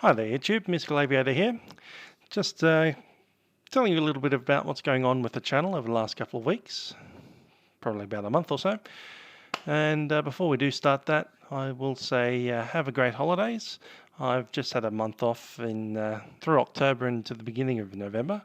Hi there YouTube, Musical Aviator here. Just telling you a little bit about what's going on with the channel over the last couple of weeks, probably about a month or so. And before we do start that, I will say have a great holidays. I've just had a month off through October into the beginning of November,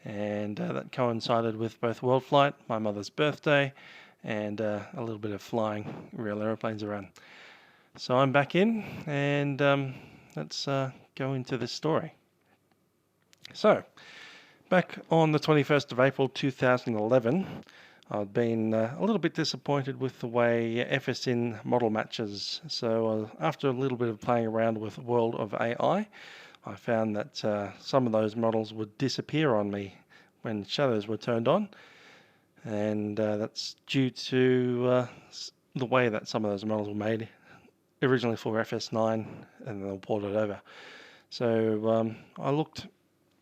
and that coincided with both World Flight, my mother's birthday, and a little bit of flying real aeroplanes around. So I'm back in, and let's go into this story. So, back on the 21st of April 2011, I'd been a little bit disappointed with the way FSinn model matches. So after a little bit of playing around with World of AI, I found that some of those models would disappear on me when shadows were turned on. And that's due to the way that some of those models were made, originally for FS9, and they'll port it over. So I looked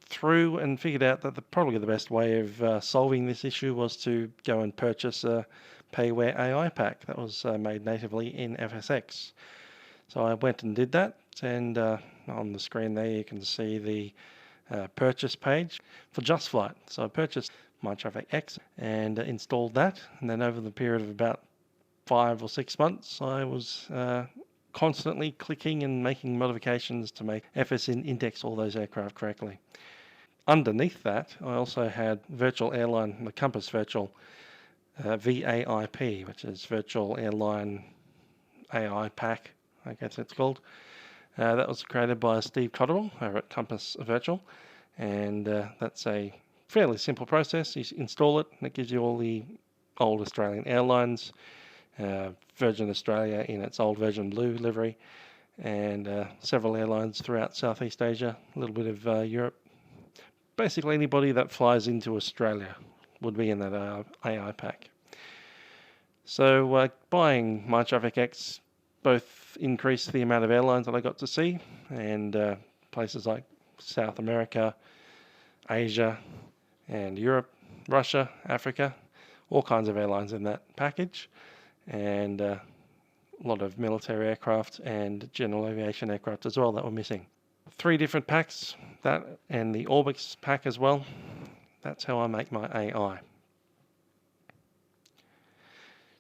through and figured out that probably the best way of solving this issue was to go and purchase a payware AI pack that was made natively in FSX. So I went and did that, and on the screen there you can see the purchase page for Just Flight. So I purchased MyTrafficX and installed that, and then over the period of about 5 or 6 months I was constantly clicking and making modifications to make FSinn index all those aircraft correctly. Underneath that, I also had Virtual Airline, the Compass Virtual VAIP, which is Virtual Airline AI Pack, I guess it's called. That was created by Steve Cotterill over at Compass Virtual, and that's a fairly simple process. You install it, and it gives you all the old Australian airlines, Virgin Australia in its old Virgin Blue livery, and several airlines throughout Southeast Asia, a little bit of Europe. Basically anybody that flies into Australia would be in that AI pack. So buying MyTrafficX both increased the amount of airlines that I got to see, and places like South America, Asia, and Europe, Russia, Africa, all kinds of airlines in that package, and a lot of military aircraft and general aviation aircraft as well that were missing. 3 different packs, that and the Orbix pack as well. That's how I make my AI.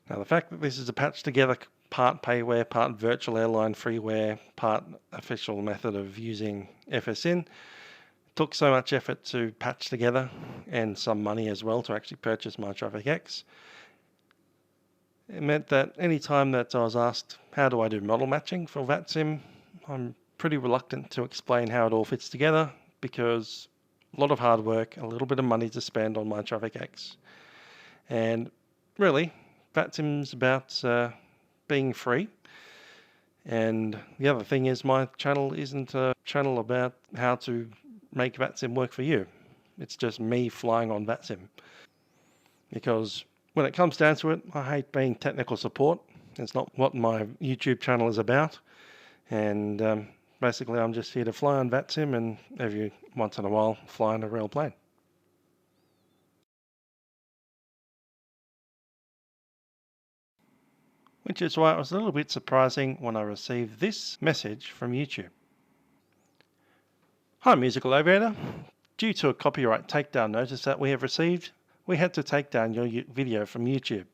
Now the fact that this is a patched together part payware, part virtual airline freeware, part official method of using FSinn took so much effort to patch together, and some money as well to actually purchase MyTrafficX. It meant that any time that I was asked how do I do model matching for Vatsim, I'm pretty reluctant to explain how it all fits together, because a lot of hard work, a little bit of money to spend on MyTrafficX. And really, Vatsim's about being free. And the other thing is, my channel isn't a channel about how to make Vatsim work for you. It's just me flying on Vatsim. Because when it comes down to it, I hate being technical support. It's not what my YouTube channel is about. And basically, I'm just here to fly on Vatsim and every once in a while fly on a real plane. Which is why it was a little bit surprising when I received this message from YouTube. Hi Musical Aviator. Due to a copyright takedown notice that we have received, we had to take down your video from YouTube.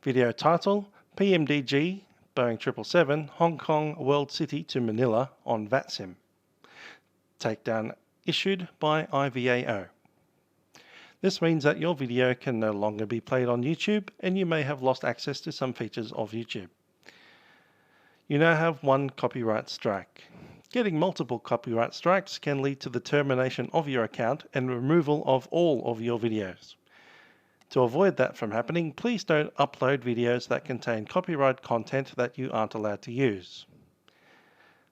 Video title, PMDG Boeing 777 Hong Kong World City to Manila on Vatsim. Takedown issued by IVAO. This means that your video can no longer be played on YouTube, and you may have lost access to some features of YouTube. You now have 1 copyright strike. Getting multiple copyright strikes can lead to the termination of your account and removal of all of your videos. To avoid that from happening, please don't upload videos that contain copyright content that you aren't allowed to use.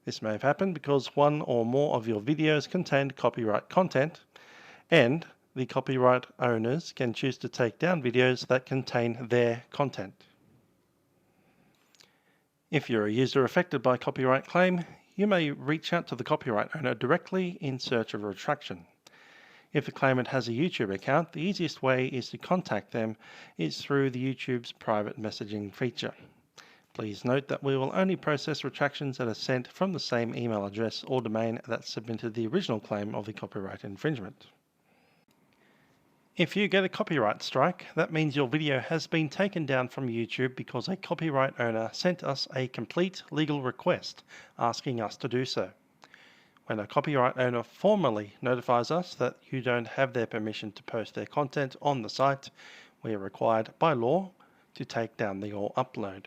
This may have happened because 1 or more of your videos contained copyright content, and the copyright owners can choose to take down videos that contain their content. If you're a user affected by copyright claim, you may reach out to the copyright owner directly in search of a retraction. If the claimant has a YouTube account, the easiest way is to contact them is through the YouTube's private messaging feature. Please note that we will only process retractions that are sent from the same email address or domain that submitted the original claim of the copyright infringement. If you get a copyright strike, that means your video has been taken down from YouTube because a copyright owner sent us a complete legal request asking us to do so. When a copyright owner formally notifies us that you don't have their permission to post their content on the site, we are required by law to take down your upload.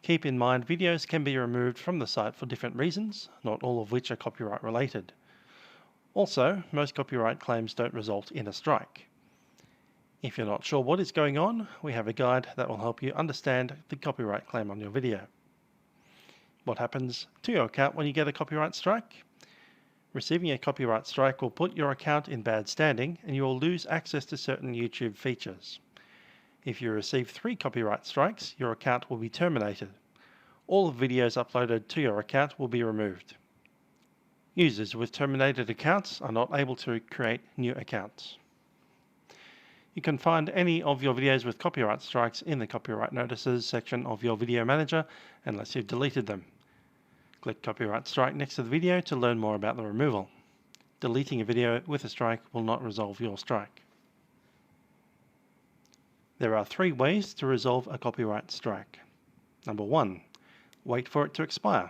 Keep in mind videos can be removed from the site for different reasons, not all of which are copyright related. Also, most copyright claims don't result in a strike. If you're not sure what is going on, we have a guide that will help you understand the copyright claim on your video. What happens to your account when you get a copyright strike? Receiving a copyright strike will put your account in bad standing and you will lose access to certain YouTube features. If you receive 3 copyright strikes, your account will be terminated. All videos uploaded to your account will be removed. Users with terminated accounts are not able to create new accounts. You can find any of your videos with copyright strikes in the Copyright Notices section of your Video Manager, unless you've deleted them. Click Copyright Strike next to the video to learn more about the removal. Deleting a video with a strike will not resolve your strike. There are 3 ways to resolve a copyright strike. Number 1. Wait for it to expire.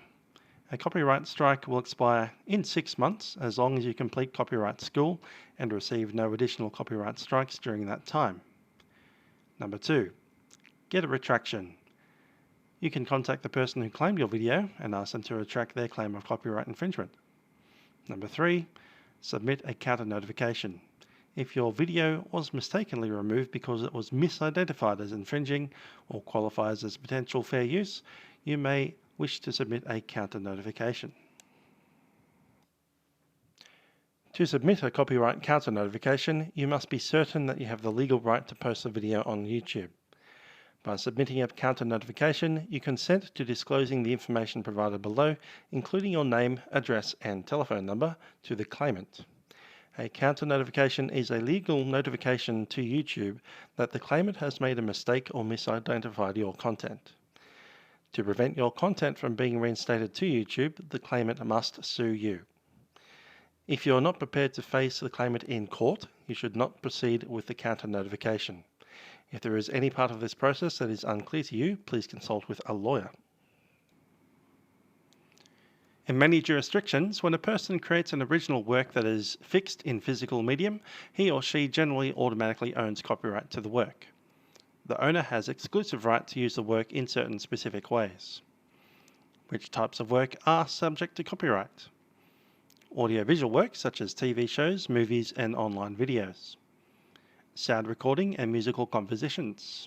A copyright strike will expire in 6 months as long as you complete copyright school and receive no additional copyright strikes during that time. Number 2. Get a retraction. You can contact the person who claimed your video and ask them to retract their claim of copyright infringement. Number 3. Submit a counter notification. If your video was mistakenly removed because it was misidentified as infringing or qualifies as potential fair use, you may wish to submit a counter notification. To submit a copyright counter notification, you must be certain that you have the legal right to post the video on YouTube. By submitting a counter notification, you consent to disclosing the information provided below, including your name, address, and telephone number, to the claimant. A counter notification is a legal notification to YouTube that the claimant has made a mistake or misidentified your content. To prevent your content from being reinstated to YouTube, the claimant must sue you. If you are not prepared to face the claimant in court, you should not proceed with the counter notification. If there is any part of this process that is unclear to you, please consult with a lawyer. In many jurisdictions, when a person creates an original work that is fixed in physical medium, he or she generally automatically owns copyright to the work. The owner has exclusive right to use the work in certain specific ways. Which types of work are subject to copyright? Audiovisual works such as TV shows, movies, and online videos. Sound recording and musical compositions.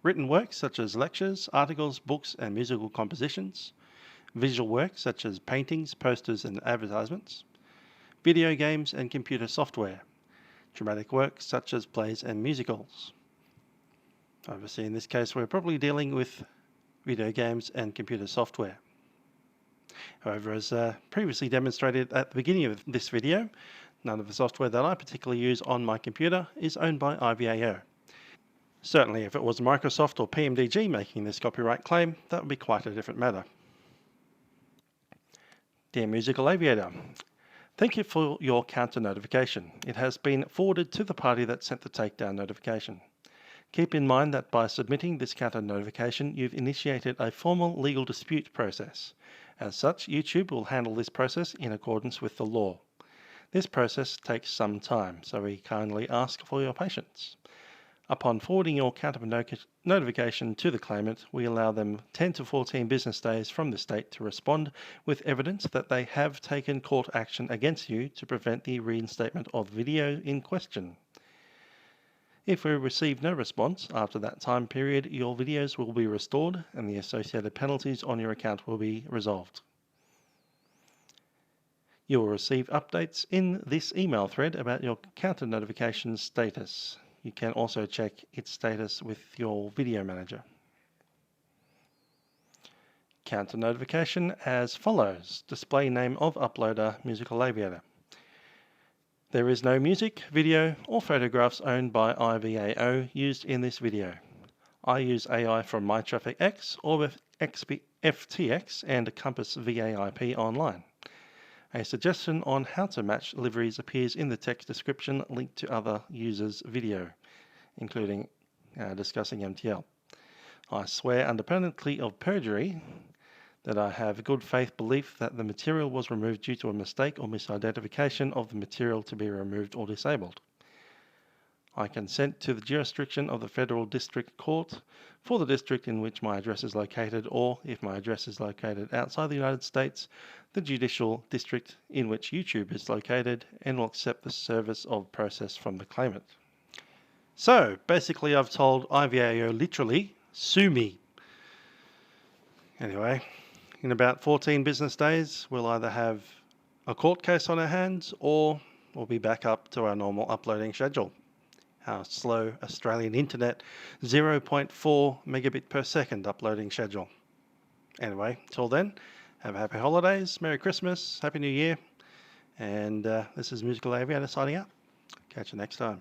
Written works such as lectures, articles, books, and musical compositions. Visual works such as paintings, posters, and advertisements. Video games and computer software. Dramatic works such as plays and musicals. Obviously, in this case, we're probably dealing with video games and computer software. However, as previously demonstrated at the beginning of this video, none of the software that I particularly use on my computer is owned by IVAO. Certainly, if it was Microsoft or PMDG making this copyright claim, that would be quite a different matter. Dear Musical Aviator, thank you for your counter notification. It has been forwarded to the party that sent the takedown notification. Keep in mind that by submitting this counter notification, you've initiated a formal legal dispute process. As such, YouTube will handle this process in accordance with the law. This process takes some time, so we kindly ask for your patience. Upon forwarding your counter notification to the claimant, we allow them 10 to 14 business days from this date to respond with evidence that they have taken court action against you to prevent the reinstatement of video in question. If we receive no response after that time period, your videos will be restored and the associated penalties on your account will be resolved. You will receive updates in this email thread about your counter notification status. You can also check its status with your video manager. Counter notification as follows. Display name of uploader, Musical Aviator. There is no music, video, or photographs owned by IVAO used in this video. I use AI from MyTrafficX or with FTX and a Compass VAIP online. A suggestion on how to match liveries appears in the text description linked to other users' video, including discussing MTL. I swear under penalty of perjury that I have good faith belief that the material was removed due to a mistake or misidentification of the material to be removed or disabled. I consent to the jurisdiction of the Federal District Court for the district in which my address is located, or, if my address is located outside the United States, the judicial district in which YouTube is located, and will accept the service of process from the claimant. So, basically I've told IVAO literally, sue me. Anyway, in about 14 business days, we'll either have a court case on our hands, or we'll be back up to our normal uploading schedule. Our slow Australian internet 0.4 megabit per second uploading schedule. Anyway, till then, have happy holidays, Merry Christmas, Happy New Year, and this is Musical Aviator signing out. Catch you next time.